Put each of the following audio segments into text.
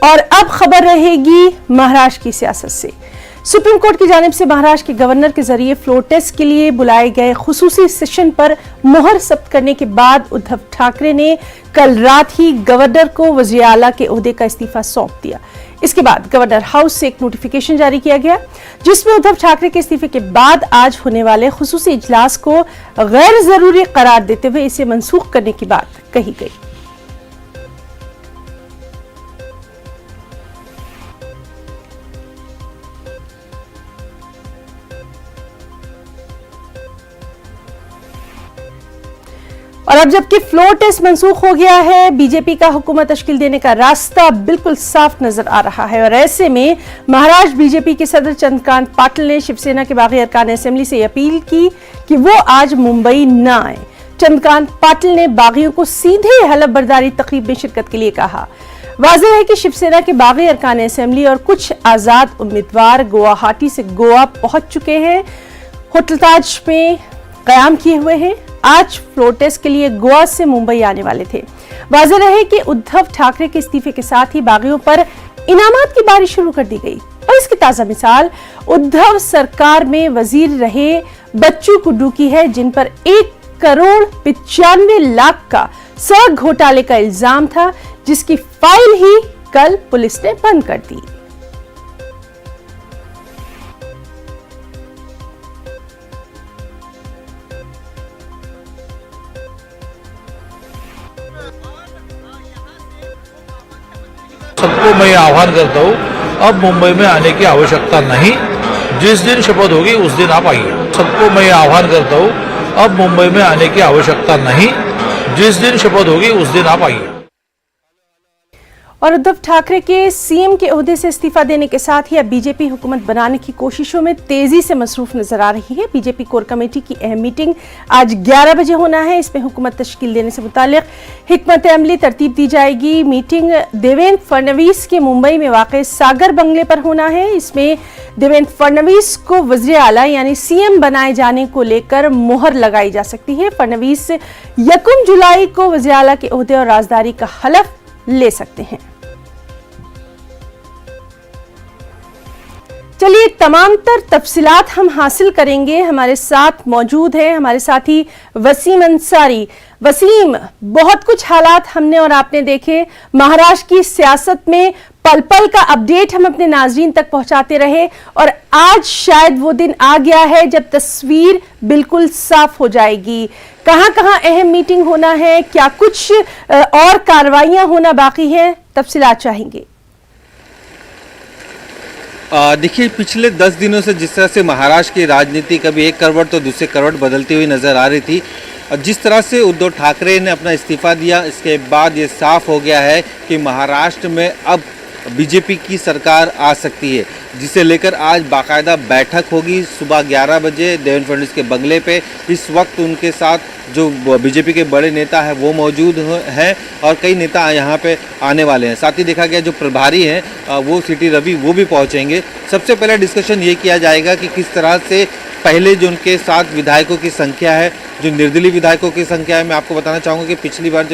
और अब खबर रहेगी महाराष्ट्र की सियासत से। सुप्रीम कोर्ट की जानिब से महाराष्ट्र के गवर्नर के जरिए फ्लोर टेस्ट के लिए बुलाए गए खुसूसी सेशन पर मोहर जब्त करने के बाद उद्धव ठाकरे ने कल रात ही गवर्नर को वज़ीर आला के ओहदे का इस्तीफा सौंप दिया। इसके बाद गवर्नर हाउस से एक नोटिफिकेशन जारी किया गया जिसमें उद्धव ठाकरे के इस्तीफे के बाद आज होने वाले खुसूसी इजलास को गैर जरूरी करार देते हुए इसे मनसूख करने की बात कही गई। और अब जबकि फ्लोर टेस्ट मंसूख हो गया है, बीजेपी का हुकूमत तश्कील देने का रास्ता बिल्कुल साफ नजर आ रहा है। और ऐसे में महाराष्ट्र बीजेपी के सदर चंद्रकांत पाटिल ने शिवसेना के बागी अरकान असेंबली से अपील की कि वो आज मुंबई न आए। चंद्रकांत पाटिल ने बागियों को सीधे हलफ बर्दारी तकरीब में शिरकत के लिए कहा। वाज़ेह है कि शिवसेना के बागी अरकान असेंबली और कुछ आजाद उम्मीदवार गुवाहाटी से गोवा पहुंच चुके हैं, होटल ताज में कयाम किए हुए हैं। आज फ्लोर टेस्ट के लिए गोवा से मुंबई आने वाले थे। वाज़ेह रहे कि उद्धव ठाकरे के इस्तीफे के साथ ही बागियों पर इनामात की बारिश शुरू कर दी गई। और इसकी ताजा मिसाल उद्धव सरकार में वजीर रहे बच्चू कुड्डू की है, जिन पर 1,95,00,000 का सड़क घोटाले का इल्जाम था, जिसकी फाइल ही कल पुलिस ने बंद कर दी। सबको मैं आह्वान करता हूँ, अब मुंबई में आने की आवश्यकता नहीं। जिस दिन शपथ होगी उस दिन आप आइए। सबको मैं आह्वान करता हूँ, अब मुंबई में आने की आवश्यकता नहीं। जिस दिन शपथ होगी उस दिन आप आइए। और उद्धव ठाकरे के सीएम के ओहदे से इस्तीफा देने के साथ ही अब बीजेपी हुकूमत बनाने की कोशिशों में तेजी से मसरूफ नजर आ रही है। बीजेपी कोर कमेटी की अहम मीटिंग आज 11 बजे होना है। इसमें हुकूमत तश्कील देने से मुतालिक हिकमत अमली तरतीब दी जाएगी। मीटिंग देवेंद्र फडणवीस के मुंबई में वाक़ सागर बंगले पर होना है। इसमें देवेंद्र फडणवीस को वज़ीर आला यानी सीएम बनाए जाने को लेकर मोहर लगाई जा सकती है। फडणवीस 1 जुलाई को वज़ीर आला के ओहदे और राजदारी का हलफ ले सकते हैं। चलिए तमाम तर तफसीलात हम हासिल करेंगे। हमारे साथ मौजूद है हमारे साथी वसीम अंसारी। वसीम, बहुत कुछ हालात हमने और आपने देखे महाराष्ट्र की सियासत में, पल पल का अपडेट हम अपने नाजरीन तक पहुंचाते रहे और आज शायद वो दिन आ गया है जब तस्वीर बिल्कुल साफ हो जाएगी। कहां कहां अहम मीटिंग होना है, क्या कुछ और कार्रवाइयां होना बाकी है, तफसीलात चाहेंगे। देखिए, पिछले 10 दिनों से जिस तरह से महाराष्ट्र की राजनीति कभी एक करवट तो दूसरे करवट बदलती हुई नज़र आ रही थी, और जिस तरह से उद्धव ठाकरे ने अपना इस्तीफा दिया, इसके बाद ये साफ हो गया है कि महाराष्ट्र में अब बीजेपी की सरकार आ सकती है, जिसे लेकर आज बाकायदा बैठक होगी सुबह 11 बजे देवेंद्र फडणवीस के बंगले पे। इस वक्त उनके साथ जो बीजेपी के बड़े नेता हैं वो मौजूद हैं और कई नेता यहाँ पे आने वाले हैं। साथ ही देखा गया जो प्रभारी हैं वो सिटी रवि वो भी पहुँचेंगे। सबसे पहले डिस्कशन ये किया जाएगा कि किस तरह से पहले जो उनके साथ विधायकों की संख्या है, जो निर्दलीय विधायकों की संख्या है, मैं आपको बताना चाहूँगा कि पिछली बार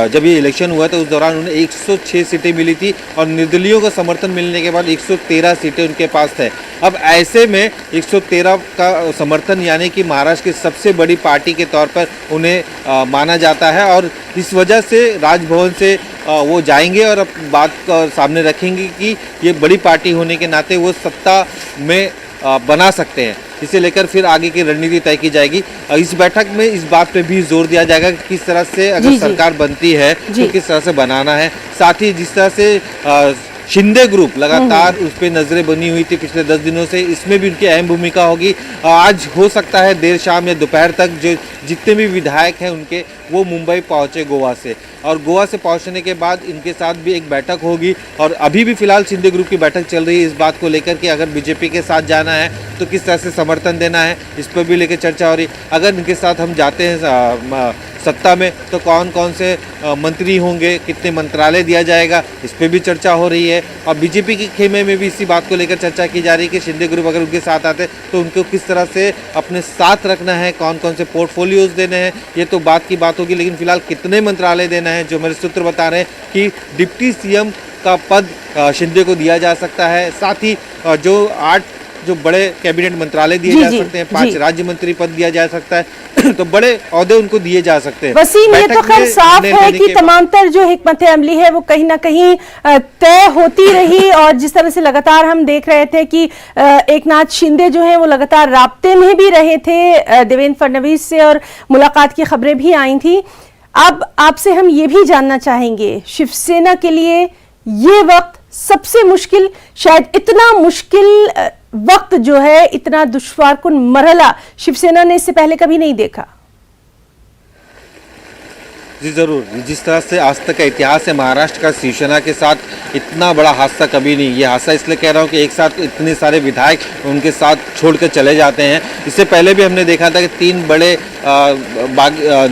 जब ये इलेक्शन हुआ था उस दौरान उन्हें 106 सीटें मिली थी और निर्दलीयों का समर्थन मिलने के बाद 113 सीटें उनके पास थे। अब ऐसे में 113 का समर्थन यानी कि महाराष्ट्र की सबसे बड़ी पार्टी के तौर पर उन्हें माना जाता है और इस वजह से राजभवन से वो जाएंगे और बात सामने रखेंगे कि ये बड़ी पार्टी होने के नाते वो सत्ता में बना सकते हैं। इसे लेकर फिर आगे की रणनीति तय की जाएगी। इस बैठक में इस बात पे भी जोर दिया जाएगा कि किस तरह से अगर सरकार बनती है तो किस तरह से बनाना है। साथ ही जिस तरह से शिंदे ग्रुप लगातार उस पर नजरें बनी हुई थी पिछले 10 दिनों से, इसमें भी उनकी अहम भूमिका होगी। आज हो सकता है देर शाम या दोपहर तक जो जितने भी विधायक हैं उनके वो मुंबई पहुंचे गोवा से, और गोवा से पहुंचने के बाद इनके साथ भी एक बैठक होगी। और अभी भी फिलहाल शिंदे ग्रुप की बैठक चल रही है इस बात को लेकर कि अगर बीजेपी के साथ जाना है तो किस तरह से समर्थन देना है, इस पर भी लेकर चर्चा हो रही। अगर इनके साथ हम जाते हैं सत्ता में तो कौन कौन से मंत्री होंगे, कितने मंत्रालय दिया जाएगा, इस पर भी चर्चा हो रही है। और बीजेपी के खेमे में भी इसी बात को लेकर चर्चा की जा रही है कि शिंदे ग्रुप अगर उनके साथ आते तो उनको किस तरह से अपने साथ रखना है, कौन कौन से पोर्टफोलियोज देने हैं, ये तो बात की बात होगी। लेकिन फिलहाल कितने मंत्रालय देना है, जो मेरे सूत्र बता रहे हैं कि डिप्टी सीएम का पद शिंदे को दिया जा सकता है। साथ ही जो 8 जो बड़े कैबिनेट मंत्रालय दिए जा सकते हैं, 5 राज्य मंत्री पद दिया जा सकता है तो बड़े ओहदे उनको दिए जा सकते हैं। वसीम, ये तो खैर साफ है कि तमामतर जो हिकमत अमली है वो कहीं ना कहीं तय होती रही, और जिस तरह से लगातार हम देख रहे थे कि एकनाथ शिंदे जो है वो लगातार राब्ते में भी रहे थे देवेंद्र फडणवीस से, और मुलाकात की खबरें भी आई थी। अब आपसे हम ये भी जानना चाहेंगे, शिवसेना के लिए ये वक्त सबसे मुश्किल, शायद इतना मुश्किल वक्त जो है, इतना दुश्वारकुन मरहला शिवसेना ने इससे पहले कभी नहीं देखा। जी ज़रूर, जिस तरह से आज तक का इतिहास है महाराष्ट्र का, शिवसेना के साथ इतना बड़ा हादसा कभी नहीं। ये हादसा इसलिए कह रहा हूँ कि एक साथ इतने सारे विधायक उनके साथ छोड़ कर चले जाते हैं। इससे पहले भी हमने देखा था कि 3 बड़े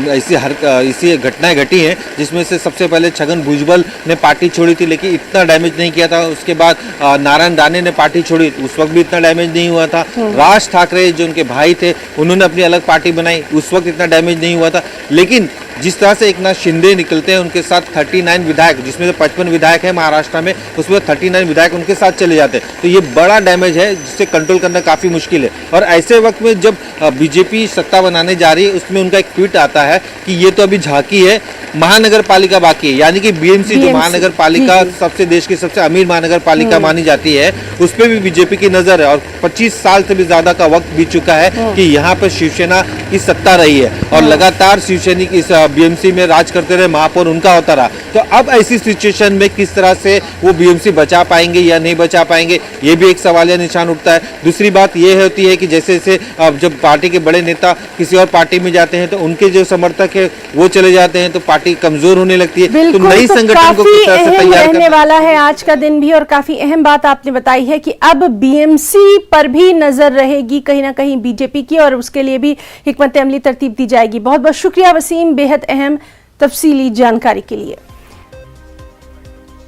ऐसी घटनाएं घटी हैं, जिसमें से सबसे पहले छगन भुजबल ने पार्टी छोड़ी थी लेकिन इतना डैमेज नहीं किया था। उसके बाद नारायण राणे ने पार्टी छोड़ी, उस वक्त भी इतना डैमेज नहीं हुआ था। राज ठाकरे जो उनके भाई थे, उन्होंने अपनी अलग पार्टी बनाई, उस वक्त इतना डैमेज नहीं हुआ था। लेकिन जिस तरह से एकनाथ शिंदे निकलते हैं, उनके साथ 39 विधायक, जिसमें से 55 विधायक है महाराष्ट्र में, उसमें 39 विधायक उनके साथ चले जाते हैं, तो ये बड़ा डैमेज है जिसे कंट्रोल करना काफ़ी मुश्किल है। और ऐसे वक्त में जब बीजेपी सत्ता बनाने जा रही है, उसमें उनका एक ट्वीट आता है कि ये तो अभी झांकी है, महानगर पालिका बाकी है। यानी कि बीएमसी जो महानगर पालिका सबसे देश की सबसे अमीर महानगर पालिका मानी जाती है, उस पर भी बीजेपी की नज़र है। और 25 साल से भी ज़्यादा का वक्त बीत चुका है कि यहाँ पर शिवसेना की सत्ता रही है और लगातार शिवसैनिक इस बीएमसी में राज करते रहे, महापौर उनका होता रहा। तो अब ऐसी सिचुएशन में किस तरह से वो बीएमसी बचा पाएंगे या नहीं बचा पाएंगे, ये भी एक सवालिया निशान उठता है। दूसरी बात ये होती है कि जैसे जैसे जब पार्टी के बड़े नेता किसी और पार्टी में जाते हैं तो उनके जो समर्थक है वो चले जाते हैं, तो पार्टी कमजोर होने लगती है। तो नई संगठन को किस तरह से तैयार रहने वाला है आज का दिन भी, और काफी अहम बात आपने बताई है कि अब बीएमसी पर भी नजर रहेगी कहीं ना कहीं बीजेपी की, और उसके लिए भी हिकमत अमली तरतीब दी जाएगी। बहुत बहुत शुक्रिया वसीम, बेहद अहम तफसीली जानकारी के लिए।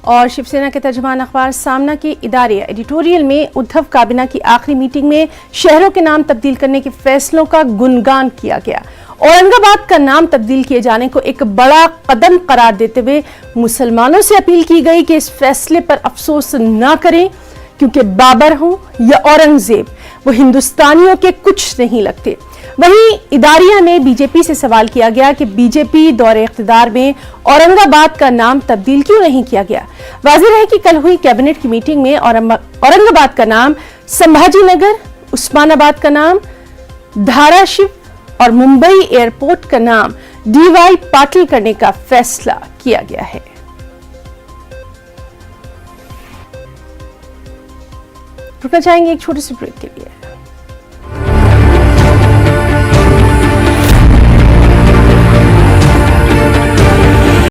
और शिवसेना के तर्जुमान अखबार सामना के इदारे एडिटोरियल में उद्धव काबीना की आखिरी मीटिंग में शहरों के नाम तब्दील करने के फैसलों का गुणगान किया गया। औरंगाबाद का नाम तब्दील किए जाने को एक बड़ा कदम करार देते हुए मुसलमानों से अपील की गई कि इस फैसले पर अफसोस ना करें, क्योंकि बाबर हो या औरंगजेब, वो हिंदुस्तानियों के कुछ नहीं लगते। वहीं इदारिया में बीजेपी से सवाल किया गया कि बीजेपी दौरे इख्तिदार में औरंगाबाद का नाम तब्दील क्यों नहीं किया गया। वाज़ेह है कि कल हुई कैबिनेट की मीटिंग में औरंगाबाद का नाम संभाजी नगर, उस्मानाबाद का नाम धाराशिव और मुंबई एयरपोर्ट का नाम DY पाटिल करने का फैसला किया गया है। रुकना चाहेंगे एक छोटे से ब्रेक के लिए।